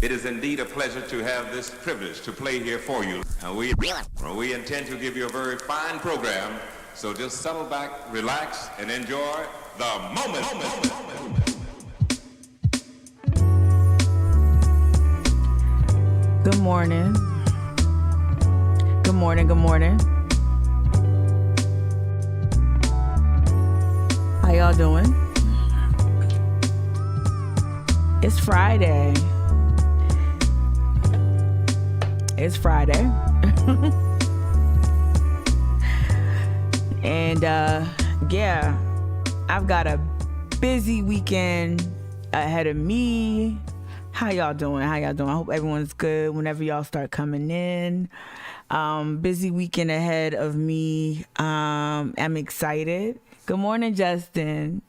It is indeed a pleasure to have this privilege to play here for you. We intend to give you a very fine program, so just settle back, relax, and enjoy the moment. Good morning. Good morning. Good morning. How y'all doing? It's Friday. It's Friday. And yeah, I've got a busy weekend ahead of me. How y'all doing? I hope everyone's good whenever y'all start coming in. Busy weekend ahead of me. I'm excited. Good morning, Justin.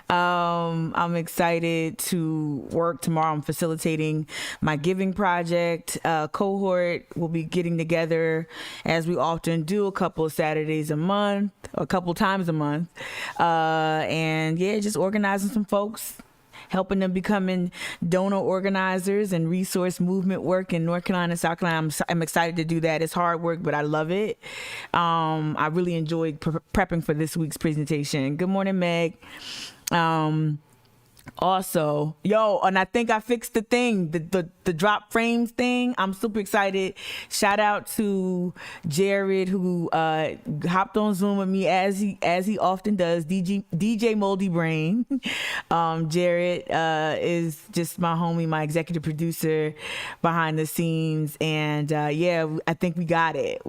I'm excited to work tomorrow. I'm facilitating my giving project. Cohort will be getting together, as we often do, a couple of Saturdays a month, a couple times a month. And yeah, just organizing some folks, helping them becoming donor organizers and resource movement work in North Carolina and South Carolina. I'm excited to do that. It's hard work, but I love it. I really enjoyed prepping for this week's presentation. Good morning, Meg. Also, and I think I fixed the thing, the drop frames thing. I'm super excited. Shout out to Jared, who hopped on Zoom with me as he often does. DJ Moldy Brain. Jared is just my homie, my executive producer behind the scenes, and yeah, I think we got it.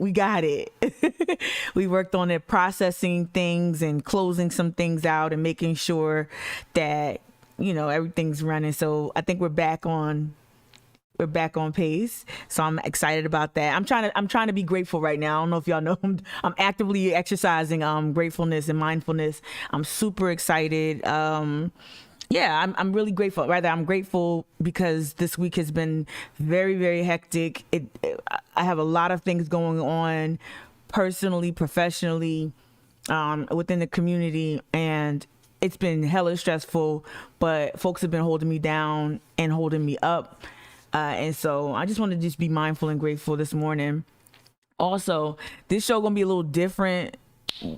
We worked on it, processing things and closing some things out and making sure that everything's running. So I think we're back on pace. So I'm excited about that. I'm trying to be grateful right now. I don't know if y'all know, I'm actively exercising gratefulness and mindfulness. I'm super excited. I'm really grateful. Rather, I'm grateful because this week has been very, very hectic. I have a lot of things going on personally, professionally, within the community, and it's been hella stressful, but folks have been holding me down and holding me up. And so I just want to just be mindful and grateful this morning. Also, this show going to be a little different.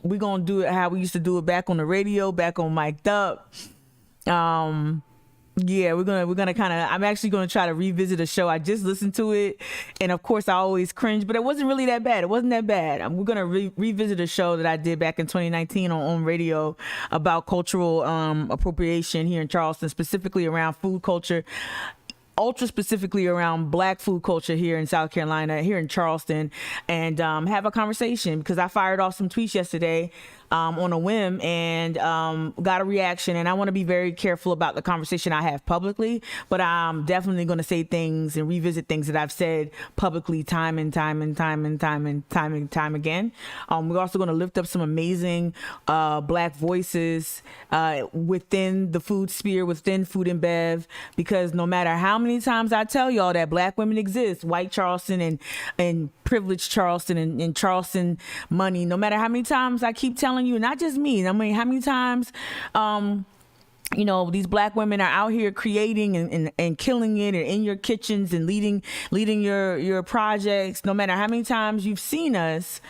We're going to do it how we used to do it back on the radio, back on Mic'd Up. Yeah, we're gonna kind of. I'm actually gonna try to revisit a show. I just listened to it, and of course I always cringe, but it wasn't really that bad. It wasn't that bad. We're gonna revisit a show that I did back in 2019 on radio about cultural appropriation here in Charleston, specifically around food culture. Ultra specifically around Black food culture here in South Carolina, here in Charleston, and have a conversation because I fired off some tweets yesterday on a whim and got a reaction, and I want to be very careful about the conversation I have publicly, but I'm definitely going to say things and revisit things that I've said publicly time and time again. We're also going to lift up some amazing Black voices within the food sphere, within food and bev, because no matter how many times I tell y'all that Black women exist, white Charleston and privileged Charleston and Charleston money, no matter how many times I keep telling you, not just me, I mean, how many times these Black women are out here creating and killing it, and in your kitchens and leading your projects, no matter how many times you've seen us,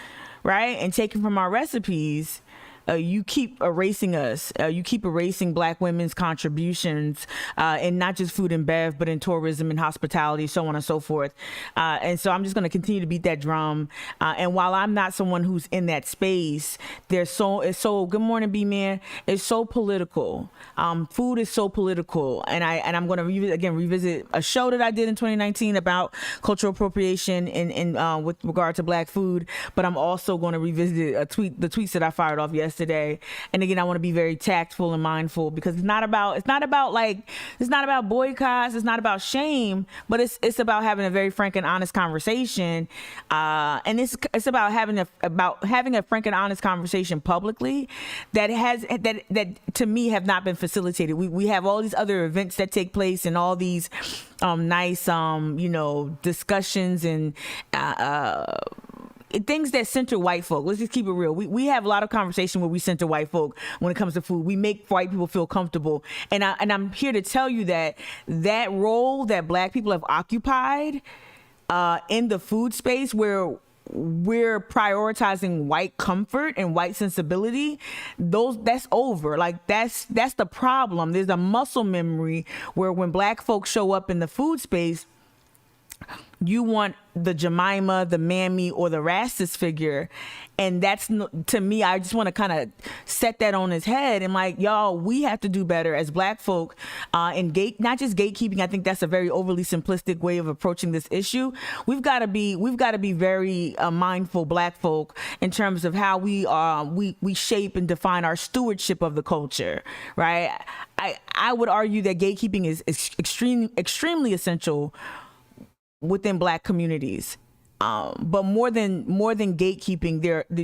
right, and taken from our recipes. You keep erasing us. You keep erasing Black women's contributions in not just food and bev, but in tourism and hospitality, so on and so forth. And so I'm just going to continue to beat that drum. And while I'm not someone who's in that space, it's so good morning, B-Man. It's so political. Food is so political. And I'm going to revisit a show that I did in 2019 about cultural appropriation in with regard to Black food. But I'm also going to revisit the tweets that I fired off yesterday. And again, I want to be very tactful and mindful because it's not about boycotts, it's not about shame, but it's about having a very frank and honest conversation. And it's about having a frank and honest conversation publicly that to me have not been facilitated. We have all these other events that take place and all these nice discussions and things that center white folk. Let's just keep it real. We have a lot of conversation where we center white folk when it comes to food. We make white people feel comfortable, and I'm here to tell you that role that black people have occupied in the food space, where we're prioritizing white comfort and white sensibility, that's over. Like that's the problem. There's a muscle memory where when black folks show up in the food space, you want the Jemima, the Mammy, or the Rastus figure. And that's, to me, I just want to kind of set that on his head. And like, y'all, we have to do better as black folk in not just gatekeeping. I think that's a very overly simplistic way of approaching this issue. We've got to be very mindful, black folk, in terms of how we shape and define our stewardship of the culture, right? I would argue that gatekeeping is extremely essential within black communities, but more than gatekeeping,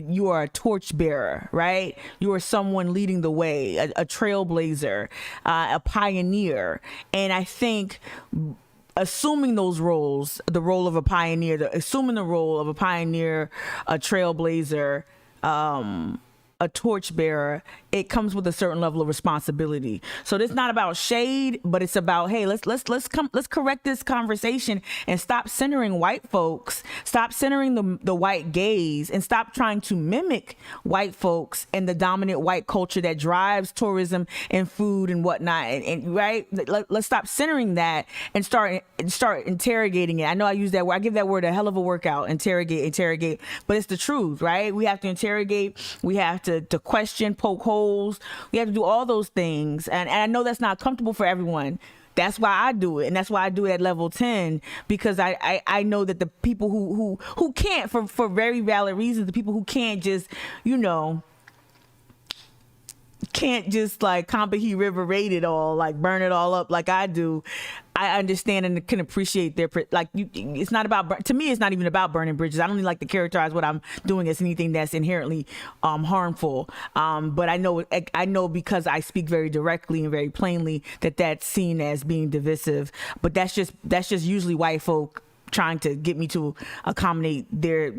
you are a torchbearer, right? You are someone leading the way, a trailblazer, a pioneer. And I think assuming those roles, the role of a pioneer, a trailblazer, a torchbearer, it comes with a certain level of responsibility. So it's not about shade, but it's about, hey, let's correct this conversation and stop centering white folks, stop centering the white gaze, and stop trying to mimic white folks and the dominant white culture that drives tourism and food and whatnot. And right, let's stop centering that and start interrogating it. I know I use that word. I give that word a hell of a workout. Interrogate, but it's the truth, right? We have to interrogate. We have to question, poke holes. We have to do all those things. And I know that's not comfortable for everyone. That's why I do it. And that's why I do it at level 10, because I know that the people who can't, for very valid reasons, the people who can't just, can't just like Combahee River raid it all, like burn it all up like I do. I understand and can appreciate it's not about, to me, it's not even about burning bridges. I don't even like to characterize what I'm doing as anything that's inherently harmful. But I know because I speak very directly and very plainly that that's seen as being divisive. But that's just usually white folk trying to get me to accommodate their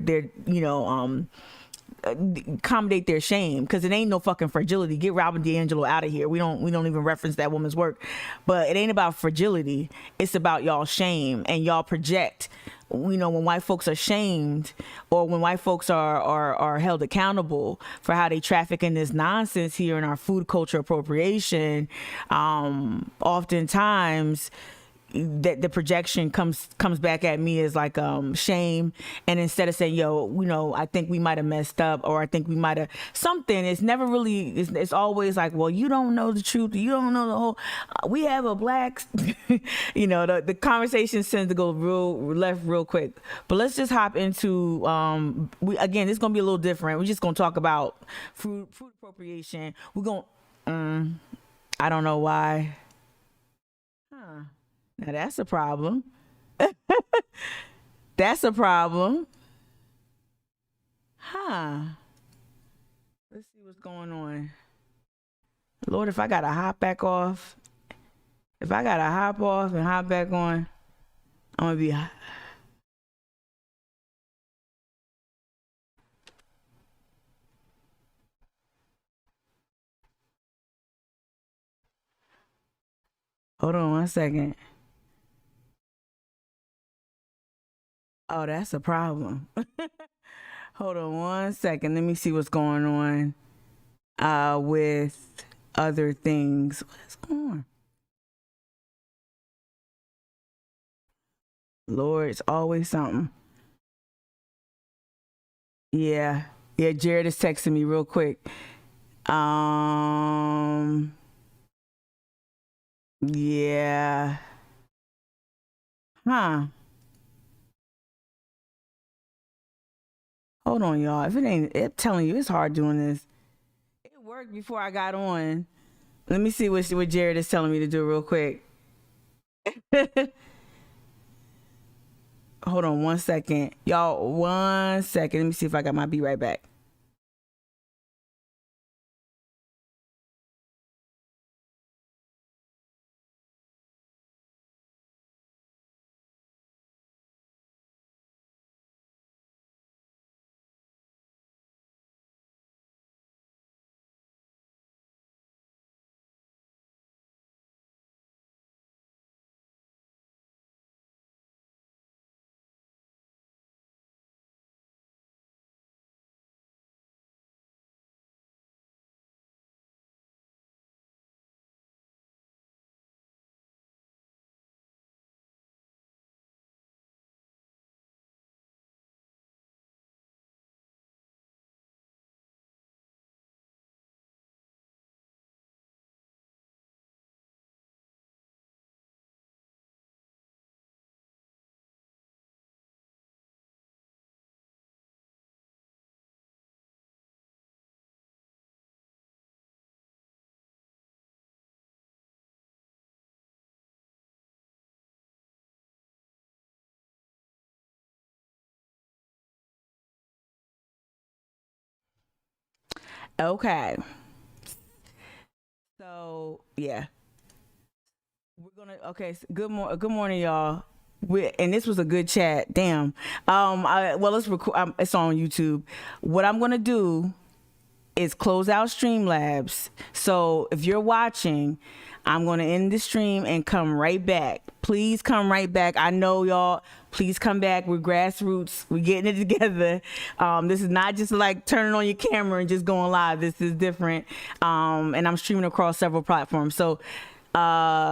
accommodate their shame, because it ain't no fucking fragility. Get Robin DiAngelo out of here. We don't even reference that woman's work, but it ain't about fragility. It's about y'all shame, and y'all project. When white folks are shamed, or when white folks are held accountable for how they traffic in this nonsense here in our food culture appropriation, oftentimes that the projection comes back at me as like shame. And instead of saying, I think we might have messed up, or I think we might have something, it's never really, it's always like, well, you don't know the truth, you don't know the whole, we have a black the conversation tends to go real quick. But let's just hop into again, it's gonna be a little different. We're just gonna talk about food appropriation. We're gonna I don't know why. Now that's a problem. That's a problem. Let's see what's going on. Lord, if I gotta hop back off, and hop back on, I'm gonna be. Hold on one second. Oh, that's a problem. Hold on one second. Let me see what's going on with other things. What is going on? Lord, it's always something. Yeah. Jared is texting me real quick. Yeah. Hold on, y'all. If it ain't, I'm telling you, it's hard doing this. It worked before I got on. Let me see what Jared is telling me to do real quick. Hold on one second. Y'all, 1 second. Let me see if I got my be right back. Okay. So yeah, we're gonna. Okay. Good morning, y'all. And this was a good chat. Damn. Well, let's record. It's on YouTube. What I'm gonna do is close out Streamlabs. So if you're watching, I'm going to end the stream and come right back. Please come right back. I know y'all. Please come back. We're grassroots. We're getting it together. This is not just like turning on your camera and just going live. This is different. And I'm streaming across several platforms. So